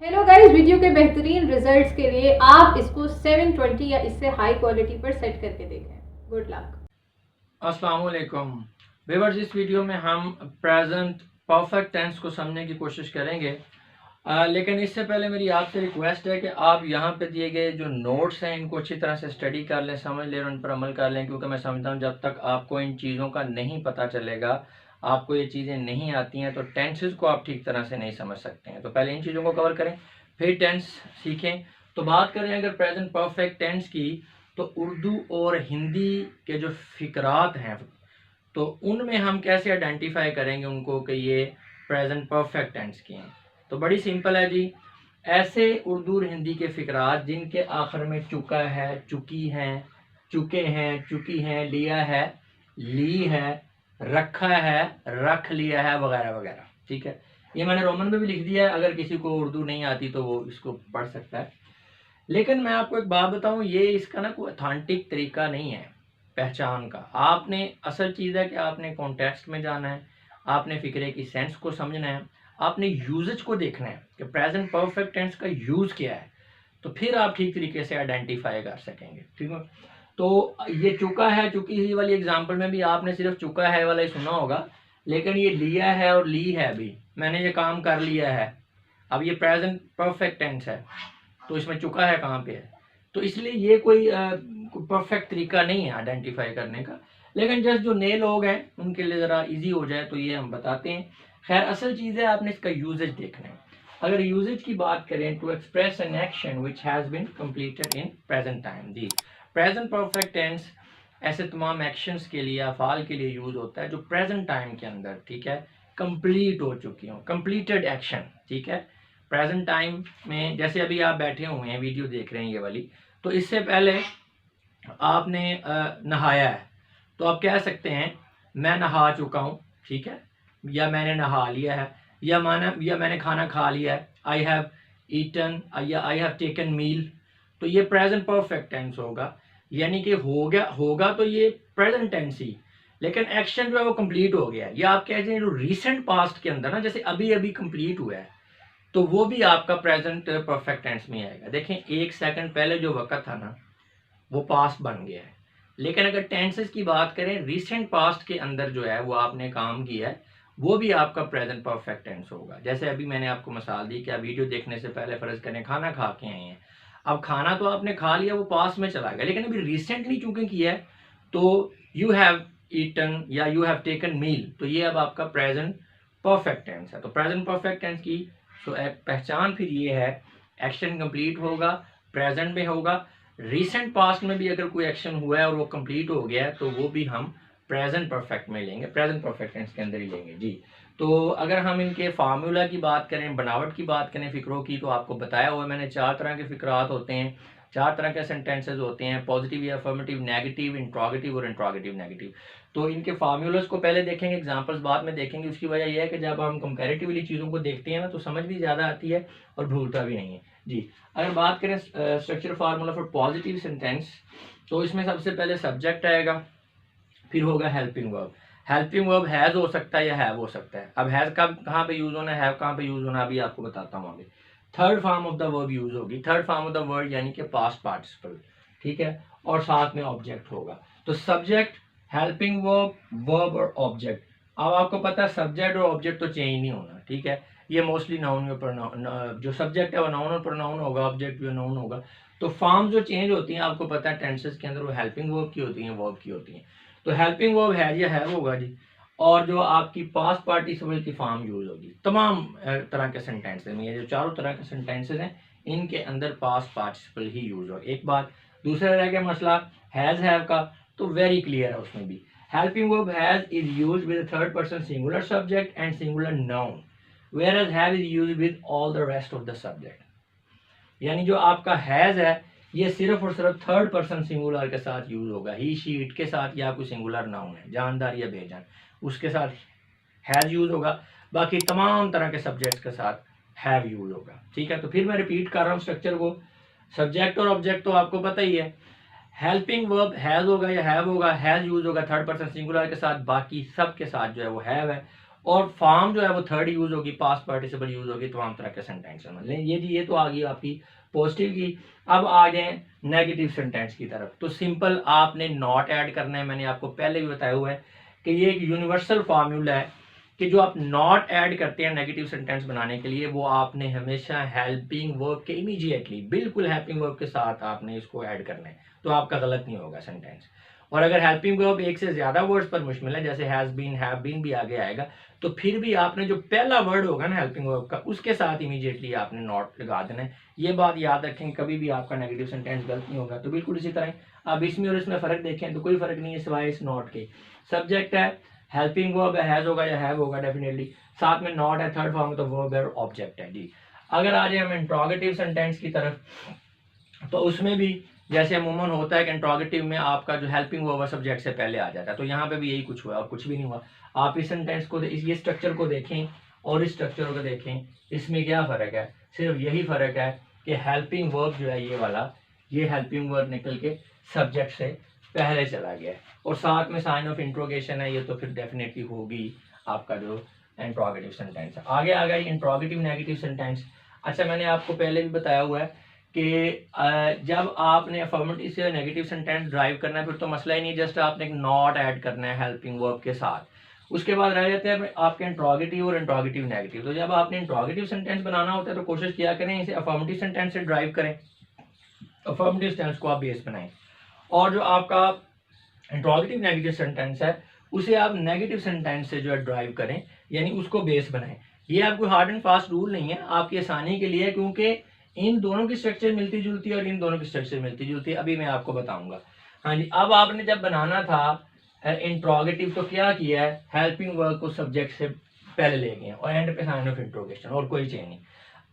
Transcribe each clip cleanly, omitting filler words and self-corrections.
Hello guys, video के बेहतरीन results के लिए आप इसको 720 या इससे हाई क्वालिटी पर सेट करके देखें। Good luck. अस्सलाम वालेकुम व्यूअर्स। इस वीडियो में हम प्रेजेंट परफेक्ट टेंस को समझने की कोशिश करेंगे। लेकिन इससे पहले मेरी आपसे रिक्वेस्ट है कि आप यहाँ पे दिए गए जो नोट्स हैं इनको अच्छी तरह से स्टडी कर लें, समझ लें और उन पर अमल कर लें, क्योंकि मैं समझता हूँ जब तक आपको इन चीज़ों का नहीं पता चलेगा, आपको ये चीज़ें नहीं आती हैं, तो टेंसेस को आप ठीक तरह से नहीं समझ सकते हैं। तो पहले इन चीज़ों को कवर करें, फिर टेंस सीखें। तो बात करें अगर प्रेजेंट परफेक्ट टेंस की, तो उर्दू और हिंदी के जो फ़िक्रात हैं, तो उनमें हम कैसे आइडेंटिफाई करेंगे उनको कि ये प्रेजेंट परफेक्ट टेंस की हैं। तो बड़ी सिंपल है जी। ऐसे उर्दू और हिंदी के फ़िक्रात जिनके आखिर में चुका है, चुकी हैं, चुके हैं, चुकी हैं, लिया है, ली है, रखा है, रख लिया है, वगैरह वगैरह। ठीक है, ये मैंने रोमन में भी लिख दिया है, अगर किसी को उर्दू नहीं आती तो वो इसको पढ़ सकता है। लेकिन मैं आपको एक बात बताऊं, ये इसका ना कोई ऑथेंटिक तरीका नहीं है पहचान का। आपने असल चीज़ है कि आपने कॉन्टेक्स्ट में जाना है, आपने फ़िक्रे की सेंस को समझना है, आपने यूजेज को देखना है कि प्रेजेंट परफेक्ट टेंस का यूज़ क्या है, तो फिर आप ठीक तरीके से आइडेंटिफाई कर सकेंगे। ठीक है, तो ये चुका है, चुकी ही वाली एग्जांपल में भी आपने सिर्फ चुका है वाला ही सुना होगा, लेकिन ये लिया है और ली है भी, मैंने ये काम कर लिया है। अब ये प्रेजेंट परफेक्ट टेंस है, तो इसमें चुका है कहाँ पे है, तो इसलिए ये कोई परफेक्ट तरीका नहीं है आइडेंटिफाई करने का। लेकिन जस्ट जो नए लोग हैं उनके लिए ज़रा इजी हो जाए तो ये हम बताते हैं। खैर, असल चीज़ है आपने इसका यूजेज देखना है। अगर यूजेज की बात करें, to express an action which has been completed in present time. जी, प्रेजेंट परफेक्ट टेंस ऐसे तमाम एक्शंस के लिए, अफ़ाल के लिए यूज़ होता है जो प्रेजेंट टाइम के अंदर, ठीक है, कंप्लीट हो चुकी हो, कंप्लीटेड एक्शन। ठीक है, प्रेजेंट टाइम में जैसे अभी आप बैठे हुए हैं, वीडियो देख रहे हैं ये वाली, तो इससे पहले आपने नहाया है, तो आप कह सकते हैं मैं नहा चुका हूँ। ठीक है, या मैंने नहा लिया है, या मैंने खाना खा लिया है, आई हैव ईटन, या आई हैव टेकन मील। तो ये प्रेजेंट परफेक्ट टेंस होगा, यानी कि हो गया, होगा तो ये प्रेजेंट टेंस ही, लेकिन एक्शन जो है वो कंप्लीट हो गया है। या आप कह हैं जो रिसेंट पास्ट के अंदर ना, जैसे अभी अभी कंप्लीट हुआ है, तो वो भी आपका प्रेजेंट परफेक्ट टेंस में आएगा। देखें, एक सेकंड पहले जो वक्त था ना, वो पास्ट बन गया है। लेकिन अगर टेंसेस की बात करें, रिसेंट पास्ट के अंदर जो है वो आपने काम किया है, वो भी आपका प्रेजेंट परफेक्ट टेंस होगा। जैसे अभी मैंने आपको मिसाल दी कि आप वीडियो देखने से पहले फर्ज करें खाना खा के आए हैं। अब खाना तो आपने खा लिया, वो पास्ट में चला गया, लेकिन अभी रिसेंटली चूंकि किया है, तो यू हैव ईटन या यू हैव टेकन मील, तो ये अब आपका प्रेजेंट परफेक्ट टेंस है। तो प्रेजेंट परफेक्ट टेंस की पहचान फिर ये है, एक्शन कंप्लीट होगा, प्रेजेंट में होगा, रिसेंट पास्ट में भी अगर कोई एक्शन हुआ है और वो कंप्लीट हो गया है, तो वो भी हम प्रेजेंट परफेक्ट में लेंगे, प्रेजेंट परफेक्ट टेंस के अंदर ही लेंगे जी। तो अगर हम इनके फार्मूला की बात करें, बनावट की बात करें फ़िक्रों की, तो आपको बताया हुआ मैंने 4 तरह के फ़िक्रात होते हैं, 4 तरह के सेंटेंसेस होते हैं, पॉजिटिव या अफर्मेटिव, नेगेटिव, इंट्रोगेटिव और इंट्रोगेटिव नेगेटिव। तो इनके फार्मूलाज को पहले देखेंगे, एग्जांपल्स बाद में देखेंगे। उसकी वजह यह है कि जब हम कंपैरेटिवली चीज़ों को देखते हैं ना, तो समझ भी ज़्यादा आती है और भूलता भी नहीं है जी। अगर बात करें structure formula for positive sentence, तो इसमें सबसे पहले सब्जेक्ट आएगा, फिर होगा helping verb. Helping verb has हो सकता है या हैव हो सकता है। अब हैज़ कब कहाँ पे यूज़ होना है, हैव कहाँ पे यूज़ होना है, अभी आपको बताता हूँ आगे। Third form of the verb use होगी, third form of the word यानी कि पास्ट पार्टिसिपल। ठीक है, और साथ में ऑब्जेक्ट होगा। तो सब्जेक्ट, हेल्पिंग वर्ब, वर्ब और ऑब्जेक्ट। अब आपको पता है सब्जेक्ट और ऑब्जेक्ट तो चेंज नहीं होना। ठीक है, ये मोस्टली नाउन और प्रोनाउन, जो सब्जेक्ट है वो नाउन और प्रोनाउन होगा, ऑब्जेक्ट भी नाउन होगा। तो फॉर्म जो चेंज होती हैं आपको पता है टेंसेस के अंदर, वो हेल्पिंग वर्ब की होती हैं, वर्ब की होती हैं। तो हेल्पिंग वर्ब है या हैव होगा जी, और जो आपकी पास्ट पार्टिसिपल की फॉर्म यूज होगी तमाम तरह के सेंटेंसेस में। ये जो चारों तरह के सेंटेंसेस हैं, इनके अंदर पास्ट पार्टिसिपल ही यूज होगा। एक बात, दूसरा रह गया मसला हैज हैव का, तो वेरी क्लियर है उसमें भी। Helping verb has is use with third person singular subject and singular noun, whereas have is used with all the rest of the subject। यानी जो आपका हैज है, ये सिर्फ और सिर्फ थर्ड पर्सन सिंगुलर के साथ यूज होगा, ही शी इट के साथ, या कोई सिंगुलर नाउन है, जानदार या बेजान, उसके साथ हैज यूज होगा। बाकी तमाम तरह के सब्जेक्ट्स के साथ हैव यूज होगा। ठीक है, तो फिर मैं रिपीट कर रहा हूँ स्ट्रक्चर को। सब्जेक्ट और ऑब्जेक्ट तो आपको पता ही है। हेल्पिंग वर्ब हैज होगा या हैव होगा, हैज यूज होगा थर्ड पर्सन सिंगुलर के साथ, बाकी सब के साथ जो है वो हैव है। और फार्म जो है वो थर्ड यूज होगी, पास्ट पार्टिसिपल यूज होगी तमाम तरह के सेंटेंस में। ये तो आ गई आपकी पॉजिटिव की। अब आ गए नेगेटिव सेंटेंस की तरफ। तो सिंपल आपने नॉट ऐड करना है। मैंने आपको पहले भी बताया हुआ है कि ये एक यूनिवर्सल फार्मूला है कि जो आप नॉट ऐड करते हैं नेगेटिव सेंटेंस बनाने के लिए, वो आपने हमेशा हेल्पिंग वर्ब के इमीडिएटली, बिल्कुल हेल्पिंग वर्ब के साथ आपने इसको ऐड करना है, तो आपका गलत नहीं होगा सेंटेंस। और अगर हेल्पिंग वर्ब एक से ज्यादा वर्ड्स पर मुश्तमिल है, जैसे हैज बीन, हैव बीन भी आगे आएगा, तो फिर भी आपने जो पहला वर्ड होगा ना हेल्पिंग वर्ब का, उसके साथ इमीडिएटली आपने नॉट लगा देना है। ये बात याद रखें, कभी भी आपका नेगेटिव सेंटेंस गलत नहीं होगा। तो बिल्कुल इसी तरह आप इसमें और इसमें फर्क देखें तो कोई फर्क नहीं है सिवाय इस नॉट के। सब्जेक्ट है, हेल्पिंग वर्ब है, हैज होगा या हैव होगा डेफिनेटली, साथ में नॉट है, थर्ड फॉर्म तो वर्ब है और ऑब्जेक्ट है जी। अगर आ जाए हम इंट्रोगेटिव सेंटेंस की तरफ, तो उसमें भी जैसे अमूमन होता है कि इंट्रोगेटिव में आपका जो हेल्पिंग वर्ब सब्जेक्ट से पहले आ जाता है, तो यहाँ पे भी यही कुछ हुआ और कुछ भी नहीं हुआ। आप इस सेंटेंस को, ये स्ट्रक्चर को देखें और इस स्ट्रक्चर को देखें, इसमें क्या फ़र्क है? सिर्फ यही फ़र्क है कि हेल्पिंग वर्ब जो है ये वाला, ये हेल्पिंग वर्ब निकल के सब्जेक्ट से पहले चला गया है, और साथ में साइन ऑफ इंट्रोगेशन है, ये तो फिर डेफिनेटली होगी आपका जो इंट्रोगेटिव सेंटेंस है। आगे आ गया इंट्रोगेटिव नेगेटिव सेंटेंस। अच्छा, मैंने आपको पहले भी बताया हुआ है कि जब आपने अफर्मेटिव से नेगेटिव सेंटेंस ड्राइव करना है, फिर तो मसला ही नहीं, जस्ट आपने एक नॉट ऐड करना है हेल्पिंग वर्ब के साथ। उसके बाद रह जाते हैं आपके इंट्रोगेटिव और इंट्रोगेटिव नेगेटिव। तो जब आपने इंट्रोगेटिव सेंटेंस बनाना होता है तो कोशिश किया करें इसे अफर्मेटिव सेंटेंस से ड्राइव करें, अफर्मेटिव सेंटेंस को आप बेस बनाएं, और जो आपका इंट्रोगेटिव नेगेटिव सेंटेंस है उसे आप नेगेटिव सेंटेंस से जो है ड्राइव करें, यानी उसको बेस बनाएं। ये आपको हार्ड एंड फास्ट रूल नहीं है, आपकी आसानी के लिए, क्योंकि इन दोनों की स्ट्रक्चर मिलती जुलती है और इन दोनों की स्ट्रक्चर मिलती जुलती है। अभी मैं आपको बताऊंगा। हाँ जी, अब आपने जब बनाना था इंट्रोगेटिव तो क्या किया है, हेल्पिंग वर्ब को सब्जेक्ट से पहले ले गए और एंड पे साइन ऑफ इंट्रोगेशन, और कोई चेंज नहीं।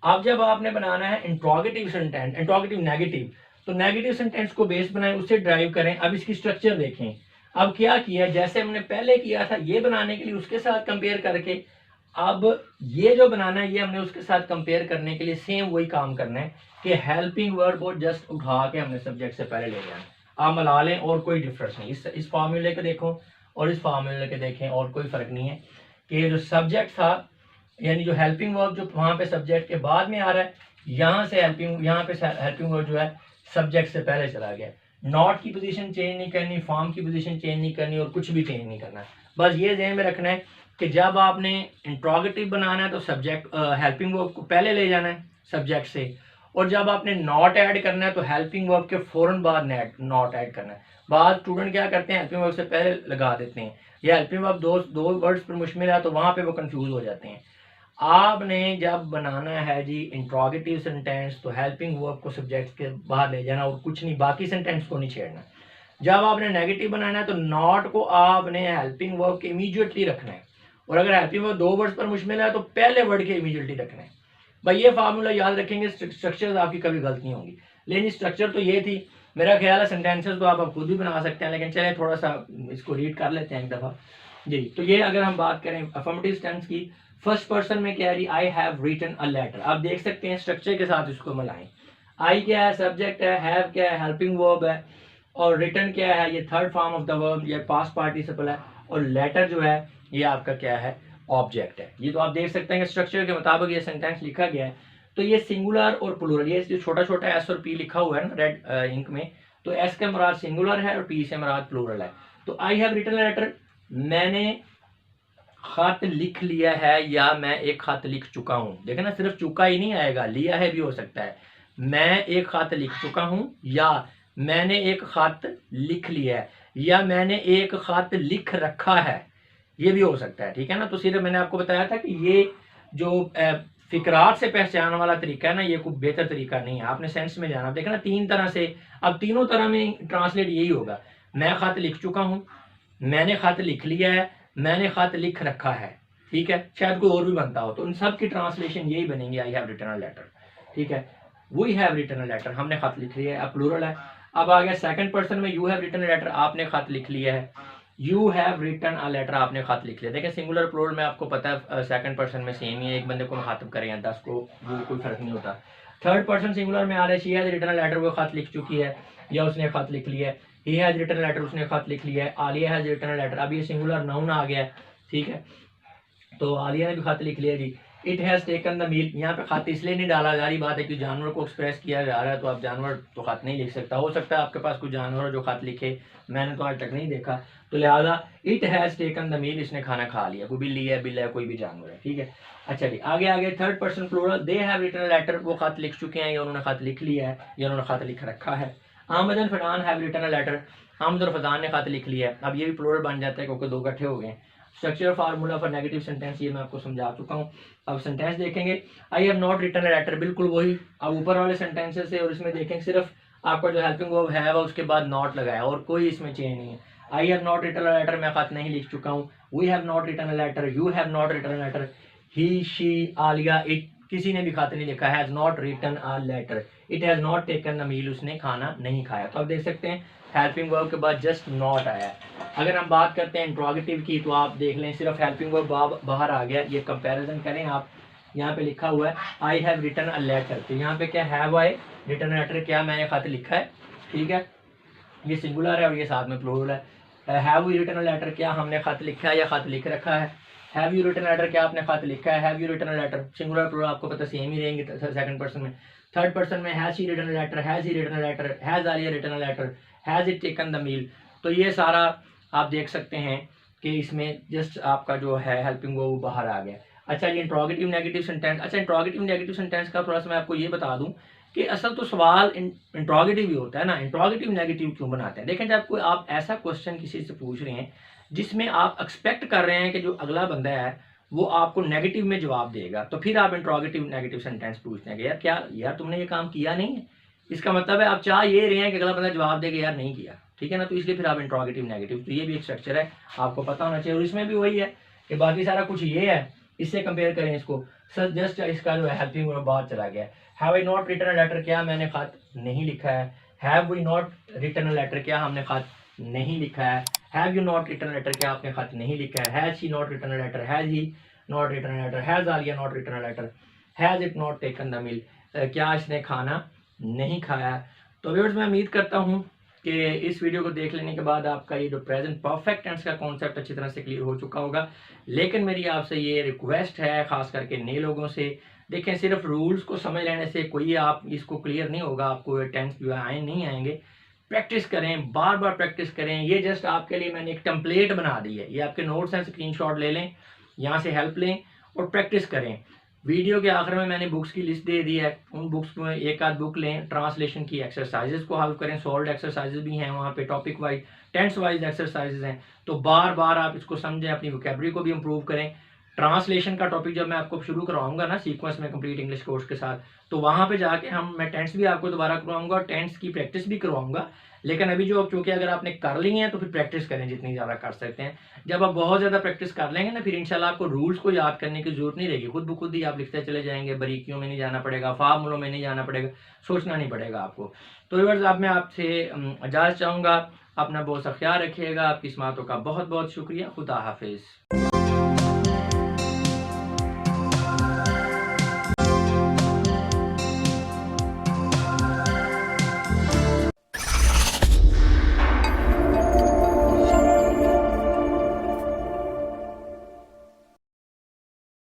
अब जब आपने बनाना है इंट्रोगेटिव सेंटेंस, इंट्रोगेटिव नेगेटिव, तो नेगेटिव सेंटेंस को बेस बनाएं, उससे ड्राइव करें। अब इसकी स्ट्रक्चर देखें। अब क्या किया, जैसे हमने पहले किया था ये बनाने के लिए, उसके साथ कंपेयर करके, अब ये जो बनाना है ये हमने उसके साथ कंपेयर करने के लिए सेम वही काम करना है कि हेल्पिंग वर्ब को जस्ट उठा के हमने सब्जेक्ट से पहले ले जाना। आप मिला लें और कोई डिफरेंस नहीं। इस फार्मूले को देखो और इस फार्मूले के देखें, और कोई फर्क नहीं है कि जो सब्जेक्ट था, यानी जो हेल्पिंग वर्ब जो वहां पे सब्जेक्ट के बाद में आ रहा है, यहाँ से हेल्पिंग वर्ब जो है सब्जेक्ट से पहले चला गया। नॉट की पोजीशन चेंज नहीं करनी, फॉर्म की पोजीशन चेंज नहीं करनी, और कुछ भी चेंज नहीं करना। बस ये ध्यान में रखना है कि जब आपने इंट्रोगेटिव बनाना है तो सब्जेक्ट हेल्पिंग वर्ब को पहले ले जाना है सब्जेक्ट से, और जब आपने नॉट ऐड करना है तो हेल्पिंग वर्ब के फौरन बाद नॉट ऐड करना है। बाद स्टूडेंट क्या करते हैं, हेल्पिंग वर्ब से पहले लगा देते हैं, या हेल्पिंग वर्ब दो वर्ड्स पर मुश्तमिल है तो वहां पे वो कंफ्यूज हो जाते हैं। आपने जब बनाना है जी इंट्रोगेटिव सेंटेंस तो हेल्पिंग वर्ब को सब्जेक्ट के बाहर ले जाना और कुछ नहीं, बाकी सेंटेंस को नहीं छेड़ना। जब आपने नेगेटिव बनाना है तो नॉट को आपने हेल्पिंग वर्ब के इमीडिएटली रखना है, और अगर हेल्पिंग वर्ब दो वर्ड्स पर मुश्तमिल है तो पहले वर्ड के इमीडिएटली रखना है। भाई ये फार्मूला याद रखेंगे, स्ट्रक्चर आपकी कभी गलत नहीं होंगी। लेकिन स्ट्रक्चर तो ये थी, मेरा ख्याल है सेंटेंसेस तो आप खुद भी बना सकते हैं, लेकिन चले थोड़ा सा इसको रीड कर लेते हैं एक दफ़ा जी। तो ये अगर हम बात करें अफर्मेटिव टेंस की, फर्स्ट पर्सन में क्या है जी, I have written a letter. आप देख सकते हैं स्ट्रक्चर के साथ इसको मिलाएं। आई क्या है, सब्जेक्ट है, हैव क्या है, हेल्पिंग वर्ब है, और रिटन क्या है, ये third form of the verb, ये पास्ट पार्टिसिपल है, और लेटर जो है ये आपका क्या है, ऑब्जेक्ट है। ये तो आप देख सकते हैं कि स्ट्रक्चर के मुताबिक ये सेंटेंस लिखा गया है। तो ये सिंगुलर और प्लूरल, ये जो छोटा छोटा एस और पी लिखा हुआ है ना रेड इंक में, तो एस का मुराद सिंगुलर है और पी से मुराद प्लूरल है। तो आई हैव रिटन लेटर, मैंने खत लिख लिया है, या मैं एक खत लिख चुका हूं। देखे ना, सिर्फ चुका ही नहीं आएगा, लिया है भी हो सकता है। मैं एक खत लिख चुका हूं, या मैंने एक खत लिख लिया है, या मैंने एक खत लिख रखा है, ये भी हो सकता है। ठीक है ना। तो सिर्फ मैंने आपको बताया था कि ये जो फिक्रात से पहचान वाला तरीका है ना, ये कोई बेहतर तरीका नहीं है। आपने सेंस में जाना। देखना तीन तरह से, अब तीनों तरह में ट्रांसलेट यही होगा, मैं खत लिख चुका हूं, मैंने खत लिख लिया है, मैंने खत लिख रखा है। ठीक है, शायद कोई और भी बनता हो, तो उन सब की ट्रांसलेशन यही बनेंगी, I have written a letter. ठीक है, we have written a letter, हमने खत लिख लिया है, अब प्लूरल है। अब आ गया सेकंड पर्सन में, you have written a letter, आपने खत लिख लिया है, you have written a letter, आपने खत लिख लिया। देखिए सिंगुलर प्लूरल में आपको पता है सेकंड पर्सन में सेम ही है, एक बंदे को मुखातिब करें या 10 को, वो कोई फर्क नहीं होता। थर्ड पर्सन सिंगुलर में आ रहा है, she has written a letter, वो खत लिख चुकी है या उसने खत लिख लिया है। He has written a letter, उसने खत लिख लिया है। Aliya has written a letter, अब ये सिंगुलर नाउन आ गया है। ठीक है, तो आलिया ने भी खत लिख लिया जी। It has taken the meal, यहाँ पे खत इसलिए नहीं डाला जा रही, बात है कि जानवर को एक्सप्रेस किया जा रहा है, तो आप जानवर तो खत नहीं लिख सकता। हो सकता है आपके पास कोई जानवर हो जो खत लिखे, मैंने तो आज तक नहीं देखा। तो लिहाजा it has taken the meal, इसने खाना खा लिया। कोई बिल्ली है, बिल्ला है, कोई भी जानवर है, ठीक है। अच्छा जी, आगे आगे third person plural, they have written letter, वो खत लिख चुके हैं या उन्होंने खत लिख लिया है या उन्होंने खत लिख रखा है। Ahmad and Farhan have written letter, Ahmad और फरहान ने खत लिख लिया है। अब ये भी प्लूरल बन जाता है क्योंकि दो इकट्ठे हो गए। Structure formula for negative sentence ये मैं आपको समझा चुका हूँ। अब सेंटेंस देखेंगे, I have not written letter, बिल्कुल वही अब ऊपर वाले सेंटेंसेस से, और इसमें देखेंगे सिर्फ आपका जो हेल्पिंग वर्ब है उसके बाद नॉट लगाया, और कोई इसमें चेंज नहीं है। I have not written letter, मैं खत नहीं लिख चुका हूँ। We have not written letter, you have not written letter, he she Aliya it, किसी ने भी खत नहीं लिखा। Has not written a letter, it has not taken the meal, उसने खाना नहीं खाया। तो आप देख सकते हैं हेल्पिंग वर्ब के बाद जस्ट नॉट आया है। अगर हम बात करते हैं इंट्रोगेटिव की, तो आप देख लें सिर्फ हेल्पिंग वर्ब बाहर आ गया। ये कंपैरिजन करें आप, यहाँ पे लिखा हुआ है I have written a letter, तो यहाँ पे क्या हैव आई रिटन लेटर, क्या मैंने खत लिखा है, ठीक है। ये सिंगुलर है और ये साथ में प्लूरल है। Have you written a letter, क्या हमने खत लिखा है या खत लिख रखा है। हैव यू रिटन लेटर, क्या आपने खत लिखा है। Have you written a letter, singular plural आपको पता सेम ही रहेंगे सेकंड पर्सन में। थर्ड पर्सन में has she written a letter, has he written a letter, has Aliya written a letter, has it taken the meal. तो ये सारा आप देख सकते हैं कि इसमें जस्ट आपका जो है हेल्पिंग वो बाहर आ गया। अच्छा, ये इंट्रोगेटिव नेगेटिव सेंटेंस। अच्छा, इंट्रोगेटिव नेगेटिव सेंटेंस का थोड़ा सा मैं आपको ये बता दूं कि असल तो सवाल इंट्रोगेटिव ही होता है ना। इंट्रोगेटिव नेगेटिव क्यों बनाते हैं, देखें जब कोई आप ऐसा क्वेश्चन किसी से पूछ रहे हैं जिसमें आप एक्सपेक्ट कर रहे हैं कि जो अगला बंदा है वो आपको नेगेटिव में जवाब देगा, तो फिर आप इंट्रोगेटिव नेगेटिव सेंटेंस पूछते हैं कि यार क्या यार तुमने ये काम किया नहीं है। इसका मतलब है आप चाह ये रहे हैं कि अगला बंदा जवाब देगा यार नहीं किया, ठीक है ना। तो इसलिए फिर आप इंट्रोगेटिव नेगेटिव, तो ये भी एक स्ट्रक्चर है, आपको पता होना चाहिए। और इसमें भी वही है कि बाकी सारा कुछ ये है, इससे कंपेयर करें इसको। सर जस्ट इसका जो है हेल्पिंग वर्ब बाहर चला गया। Have I not written a letter, क्या मैंने खत नहीं लिखा है। Have we not written a letter, क्या हमने खत नहीं लिखा है। Have you not written a letter, क्या आपने खत नहीं लिखा है। Has she not written a letter, has he not written a letter, has Aliya not written a letter, has it not taken the meal, क्या इसने खाना नहीं खाया। तो व्यूअर्स मैं उम्मीद करता हूँ कि इस वीडियो को देख लेने के बाद आपका ये जो प्रेजेंट परफेक्ट टेंस का कॉन्सेप्ट अच्छी तरह से क्लियर हो चुका होगा। लेकिन मेरी आपसे ये रिक्वेस्ट है, खास करके नए लोगों से, देखें सिर्फ रूल्स को समझ लेने से कोई आप इसको क्लियर नहीं होगा, आपको टेंस जो आए नहीं आएंगे। प्रैक्टिस करें, बार बार प्रैक्टिस करें। ये जस्ट आपके लिए मैंने एक टेम्पलेट बना दी है, ये आपके नोट्स हैं, स्क्रीनशॉट ले लें, यहाँ से हेल्प लें और प्रैक्टिस करें। वीडियो के आखिर में मैंने बुक्स की लिस्ट दे दी है, उन बुक्स में एक आध बुक लें, ट्रांसलेशन की एक्सरसाइजेज को हल करें, सॉल्व एक्सरसाइजेज भी हैं वहाँ पे, topic wise tense wise exercises हैं। तो बार बार आप इसको समझें, अपनी वोकैबुलरी को भी इम्प्रूव करें। ट्रांसलेशन का टॉपिक जब मैं आपको शुरू करवाऊंगा ना सीक्वेंस में कंप्लीट इंग्लिश कोर्स के साथ, तो वहाँ पे जाके मैं टेंस भी आपको दोबारा करवाऊंगा और टेंस की प्रैक्टिस भी करवाऊंगा। लेकिन अभी जो चूँकि अगर आपने कर ली है तो फिर प्रैक्टिस करें जितनी ज़्यादा कर सकते हैं। जब आप बहुत ज़्यादा प्रैक्टिस कर लेंगे ना, फिर इंशाल्लाह आपको रूल्स को याद करने की जरूरत नहीं रहेगी, खुद ब खुद ही आप लिखते चले जाएंगे, बारीकियों में नहीं जाना पड़ेगा, फार्मूलों में नहीं जाना पड़ेगा, सोचना नहीं पड़ेगा आपको। तो व्यूअर्स अब मैं आपसे इजाज़त चाहूँगा, अपना बहुत सा ख्याल रखिएगा, आपकी समातों का बहुत बहुत शुक्रिया। खुदा हाफिज़।